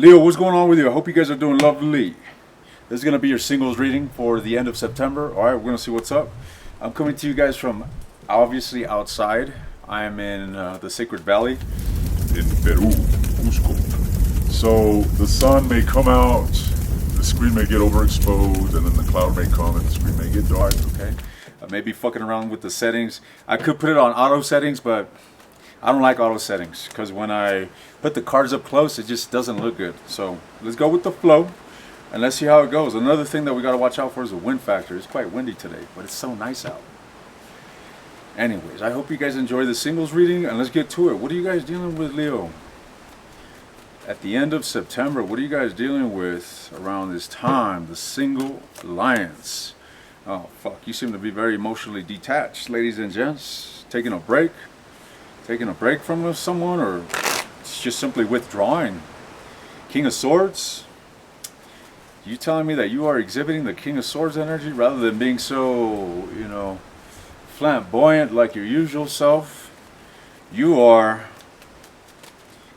Leo, what's going on with you? I hope you guys are doing lovely. This is going to be your singles reading for the end of September. All right, we're going to see what's up. I'm coming to you guys from obviously outside. I am in the Sacred Valley in Peru, Cusco. So the sun may come out, the screen may get overexposed, and then the cloud may come and the screen may get dark, okay? I may be fucking around with the settings. I could put it on auto settings, but I don't like auto settings because when I put the cards up close, it just doesn't look good. So let's go with the flow and let's see how it goes. Another thing that we got to watch out for is the wind factor. It's quite windy today, but it's so nice out. Anyways, I hope you guys enjoy the singles reading and let's get to it. What are you guys dealing with, Leo? At the end of September, what are you guys dealing with around this time? The single alliance. Oh, fuck. You seem to be very emotionally detached, ladies and gents. Taking a break. Taking a break from someone, or it's just simply withdrawing. King of Swords. You telling me that you are exhibiting the King of Swords energy rather than being so, flamboyant like your usual self? You are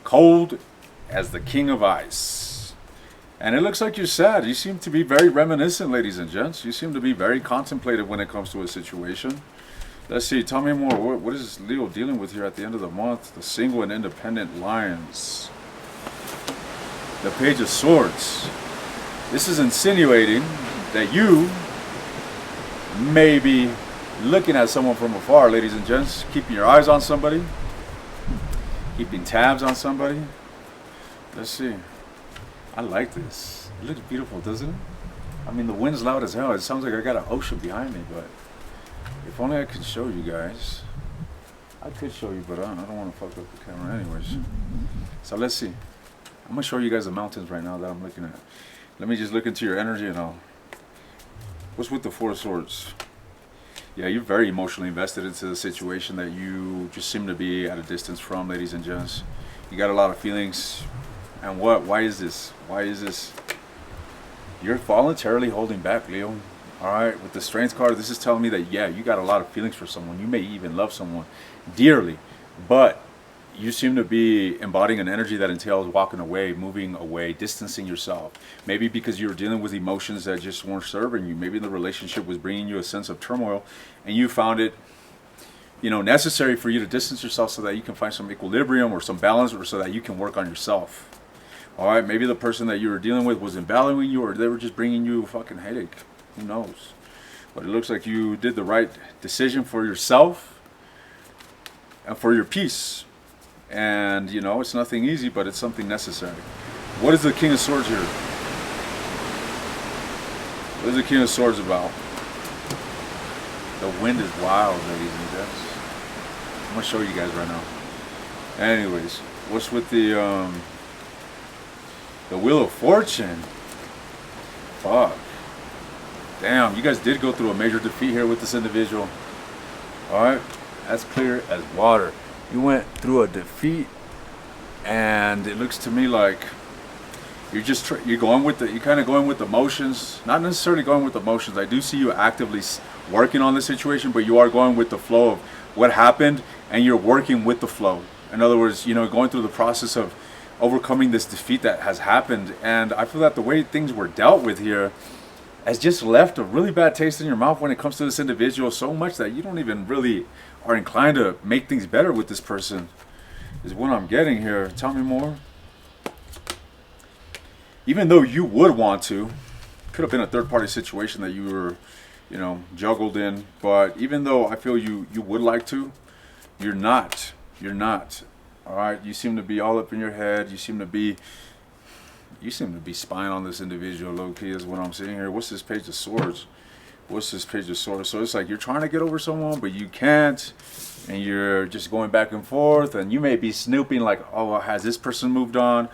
cold as the King of Ice. And it looks like you're sad. You seem to be very reminiscent, ladies and gents. You seem to be very contemplative when it comes to a situation. Let's see, tell me more. What is Leo dealing with here at the end of the month? The single and independent lions. The Page of Swords. This is insinuating that you may be looking at someone from afar, ladies and gents. Keeping your eyes on somebody. Keeping tabs on somebody. Let's see. I like this. It looks beautiful, doesn't it? I mean, the wind's loud as hell. It sounds like I got an ocean behind me, but if only I could show you guys. I could show you, but I don't want to fuck up the camera anyways. So let's see. I'm going to show you guys the mountains right now that I'm looking at. Let me just look into your energy and I'll... What's with the Four of Swords? Yeah, you're very emotionally invested into the situation that you just seem to be at a distance from, ladies and gents. You got a lot of feelings. And what? Why is this? Why is this? You're voluntarily holding back, Leo. Alright, with the Strength card, this is telling me that, yeah, you got a lot of feelings for someone. You may even love someone dearly. But you seem to be embodying an energy that entails walking away, moving away, distancing yourself. Maybe because you were dealing with emotions that just weren't serving you. Maybe the relationship was bringing you a sense of turmoil. And you found it, necessary for you to distance yourself so that you can find some equilibrium or some balance, or so that you can work on yourself. Alright, maybe the person that you were dealing with wasn't valuing you, or they were just bringing you a fucking headache. Who knows? But it looks like you did the right decision for yourself and for your peace. And, it's nothing easy, but it's something necessary. What is the King of Swords here? What is the King of Swords about? The wind is wild, ladies and gents. I'm going to show you guys right now. Anyways, what's with the Wheel of Fortune? Fuck. Damn, you guys did go through a major defeat here with this individual. Alright, that's clear as water. You went through a defeat, and it looks to me like you're just you're kind of going with the motions. Not necessarily going with the motions. I do see you actively working on the situation, but you are going with the flow of what happened, and you're working with the flow. In other words, going through the process of overcoming this defeat that has happened. And I feel that the way things were dealt with here has just left a really bad taste in your mouth when it comes to this individual, so much that you don't even really are inclined to make things better with this person, is what I'm getting here. Tell me more. Even though you would want to, could have been a third-party situation that you were, juggled in, but even though I feel you would like to, you're not. All right, you seem to be all up in your head. You seem to be spying on this individual, low-key, is what I'm seeing here. What's this Page of Swords? What's this Page of Swords? So it's like you're trying to get over someone, but you can't, and you're just going back and forth, and you may be snooping like, oh, has this person moved on?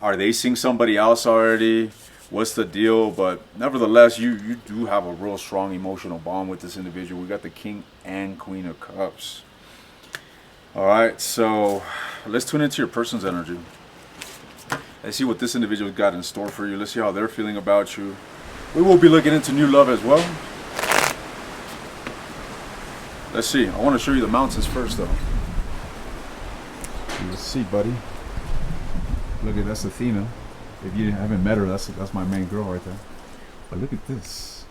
Are they seeing somebody else already? What's the deal? But nevertheless, you do have a real strong emotional bond with this individual. We got the King and Queen of Cups. All right, so let's tune into your person's energy. Let's see what this individual got in store for you. Let's see how they're feeling about you. We will be looking into new love as well. Let's see. I want to show you the mountains first, though. Let's see, buddy. Look at that's Athena. If you haven't met her, that's my main girl right there. But look at this.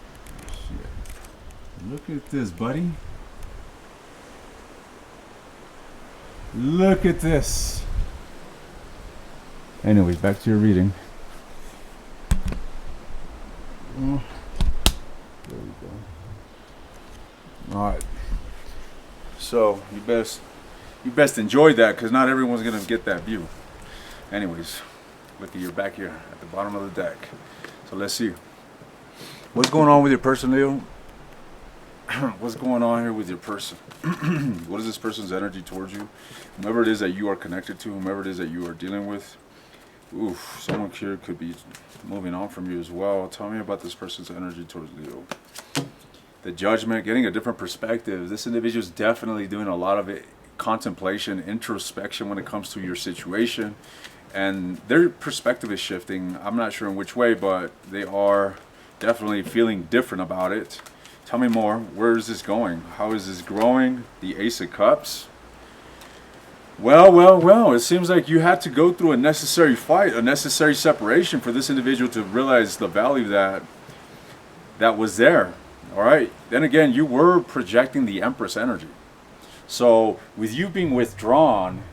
Shit. Look at this, buddy. Look at this. Anyways, back to your reading. There we go. All right. So you best enjoy that, because not everyone's gonna get that view. Anyways, look at your back here at the bottom of the deck. So let's see. What's going on with your person, Leo? What's going on here with your person? What is this person's energy towards you? Whomever it is that you are connected to, whomever it is that you are dealing with. Oof, someone here could be moving on from you as well. Tell me about this person's energy towards Leo. The Judgment, getting a different perspective. This individual is definitely doing a lot of it, contemplation, introspection when it comes to your situation. And their perspective is shifting. I'm not sure in which way, but they are definitely feeling different about it. Tell me more. Where is this going? How is this growing? The Ace of Cups. Well. It seems like you had to go through a necessary fight, a necessary separation for this individual to realize the value that was there. All right. Then again, you were projecting the Empress energy. So with you being withdrawn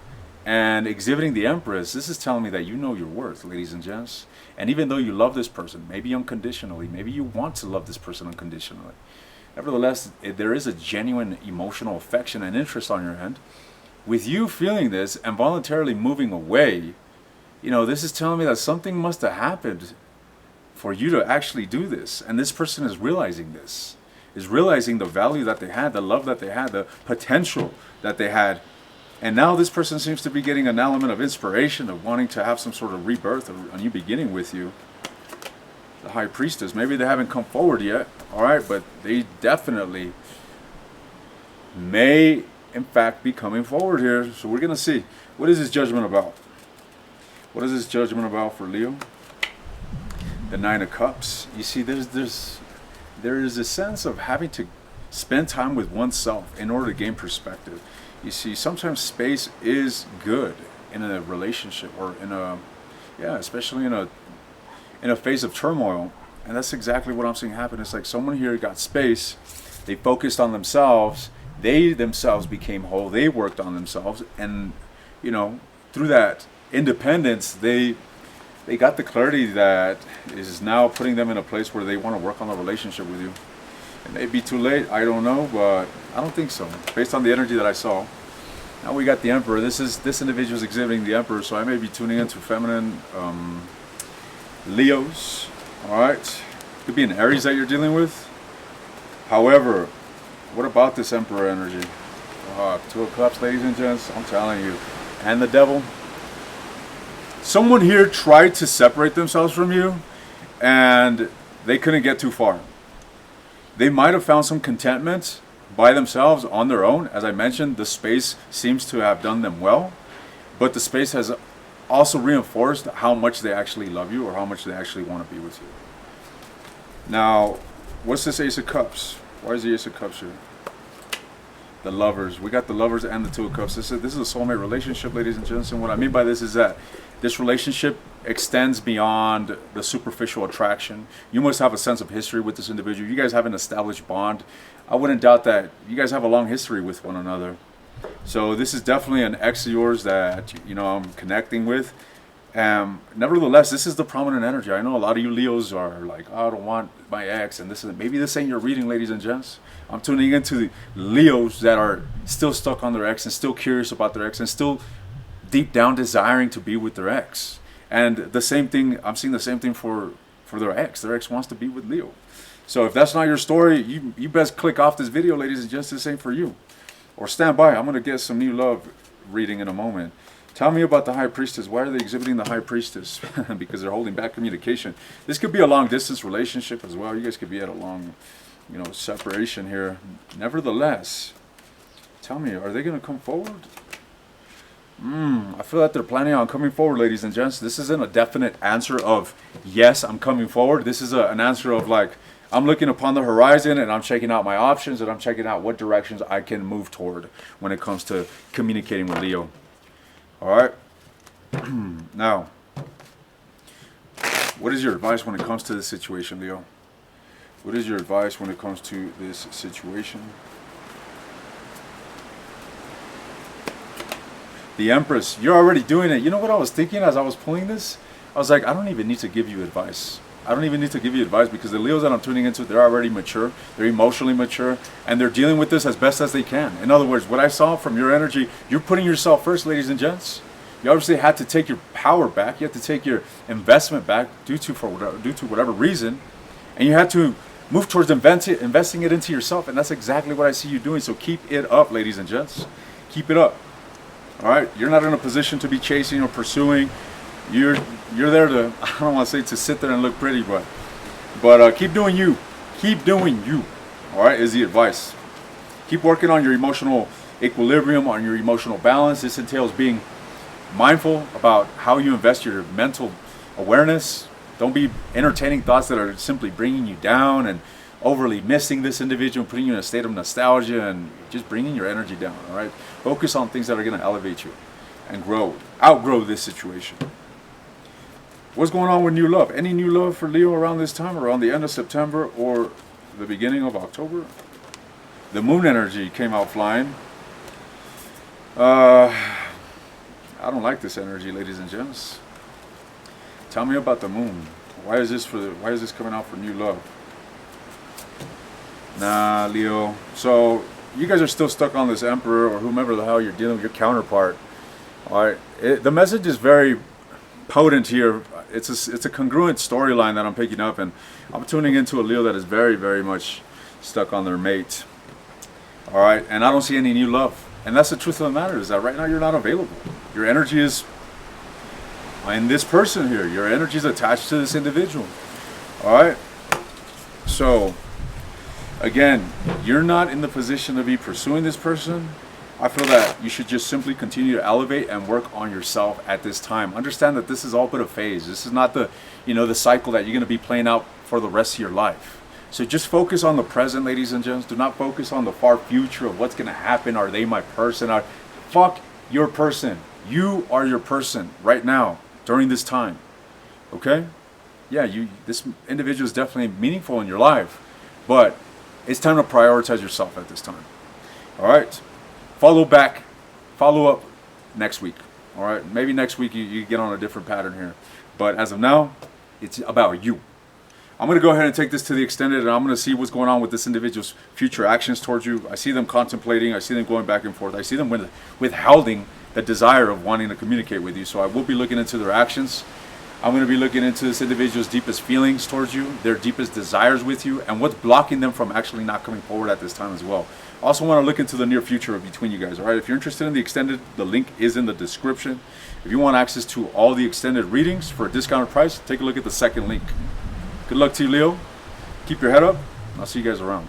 and exhibiting the Empress, this is telling me that you know your worth, ladies and gents. And even though you love this person, maybe unconditionally, maybe you want to love this person unconditionally, nevertheless, there is a genuine emotional affection and interest on your end. With you feeling this and voluntarily moving away, this is telling me that something must have happened for you to actually do this. And this person is realizing this, is realizing the value that they had, the love that they had, the potential that they had. And now this person seems to be getting an element of inspiration, of wanting to have some sort of rebirth, a new beginning with you. The High Priestess, maybe they haven't come forward yet, all right, but they definitely may, in fact, be coming forward here. So we're going to see. What is this Judgment about? What is this Judgment about for Leo? The Nine of Cups. You see, there is a sense of having to spend time with oneself in order to gain perspective. You see, sometimes space is good in a relationship, or especially in a phase of turmoil. And that's exactly what I'm seeing happen. It's like someone here got space, they focused on themselves, they themselves became whole, they worked on themselves, and through that independence, they got the clarity that is now putting them in a place where they want to work on a relationship with you. It may be too late, I don't know, but I don't think so, based on the energy that I saw. Now we got the Emperor. This individual is exhibiting the Emperor, so I may be tuning into feminine Leos. All right, could be an Aries that you're dealing with. However, what about this Emperor energy? Two of Cups, ladies and gents, I'm telling you. And the Devil. Someone here tried to separate themselves from you, and they couldn't get too far. They might have found some contentment by themselves on their own. As I mentioned, the space seems to have done them well, but the space has also reinforced how much they actually love you, or how much they actually want to be with you. Now, what's this Ace of Cups? Why is the Ace of Cups here? The Lovers. We got the Lovers and the Two of Cups. This is a soulmate relationship, ladies and gents. And what I mean by this is that this relationship extends beyond the superficial attraction. You must have a sense of history with this individual. You guys have an established bond. I wouldn't doubt that you guys have a long history with one another. So this is definitely an ex of yours that I'm connecting with. Nevertheless, this is the prominent energy. I know a lot of you Leos are like, oh, I don't want my ex, and maybe this ain't your reading, ladies and gents. I'm tuning into the Leos that are still stuck on their ex, and still curious about their ex, and still deep down desiring to be with their ex. And the same thing, I'm seeing the same thing for their ex. Their ex wants to be with Leo. So if that's not your story, you best click off this video, ladies and gents. This ain't for you. Or stand by. I'm going to get some new love reading in a moment. Tell me about the High Priestess. Why are they exhibiting the High Priestess? Because they're holding back communication. This could be a long distance relationship as well. You guys could be at a long, separation here. Nevertheless, tell me, are they going to come forward? I feel that they're planning on coming forward, ladies and gents. This isn't a definite answer of, yes, I'm coming forward. This is an answer of like, I'm looking upon the horizon and I'm checking out my options, and I'm checking out what directions I can move toward when it comes to communicating with Leo. All right. Now, What is your advice when it comes to this situation, Leo? What is your advice when it comes to this situation? The Empress, you're already doing it. You know what I was thinking as I was pulling this? I was like, I don't even need to give you advice. I don't even need to give you advice because the Leos that I'm tuning into, they're already mature. They're emotionally mature. And they're dealing with this as best as they can. In other words, what I saw from your energy, you're putting yourself first, ladies and gents. You obviously had to take your power back. You had to take your investment back due to whatever reason. And you had to move towards investing it into yourself. And that's exactly what I see you doing. So keep it up, ladies and gents. Keep it up. All right? You're not in a position to be chasing or pursuing. You're there to, I don't want to say to sit there and look pretty, but keep doing you. Keep doing you. All right, is the advice. Keep working on your emotional equilibrium, on your emotional balance. This entails being mindful about how you invest your mental awareness. Don't be entertaining thoughts that are simply bringing you down and overly missing this individual, putting you in a state of nostalgia and just bringing your energy down. All right, focus on things that are going to elevate you and outgrow this situation. What's going on with new love? Any new love for Leo around this time, around the end of September or the beginning of October? The moon energy came out flying. I don't like this energy, ladies and gents. Tell me about the moon. Why is this coming out for new love? Nah, Leo. So you guys are still stuck on this Emperor or whomever the hell you're dealing with, your counterpart. All right. The message is very potent here. It's a congruent storyline that I'm picking up, and I'm tuning into a Leo that is very, very much stuck on their mate. All right, and I don't see any new love, and that's the truth of the matter, is that right now you're not available. Your energy is in this person here. Your energy is attached to this individual. All right, so again, you're not in the position to be pursuing this person. I feel that you should just simply continue to elevate and work on yourself at this time. Understand that this is all but a phase. This is not the cycle that you're going to be playing out for the rest of your life. So just focus on the present, ladies and gents. Do not focus on the far future of what's going to happen. Are they my person? Fuck your person. You are your person right now during this time. Okay? Yeah, this individual is definitely meaningful in your life, but it's time to prioritize yourself at this time. All right? Follow up next week. All right, maybe next week you get on a different pattern here, but as of now, it's about you. I'm going to go ahead and take this to the extended, and I'm going to see what's going on with this individual's future actions towards you. I see them contemplating. I see them going back and forth. I see them withholding the desire of wanting to communicate with you. So I will be looking into their actions. I'm going to be looking into this individual's deepest feelings towards you, their deepest desires with you, and what's blocking them from actually not coming forward at this time as well. Also want to look into the near future between you guys. All right, if you're interested in the extended, the link is in the description. If you want access to all the extended readings for a discounted price, take a look at the second link. Good luck to you, Leo. Keep your head up. I'll see you guys around.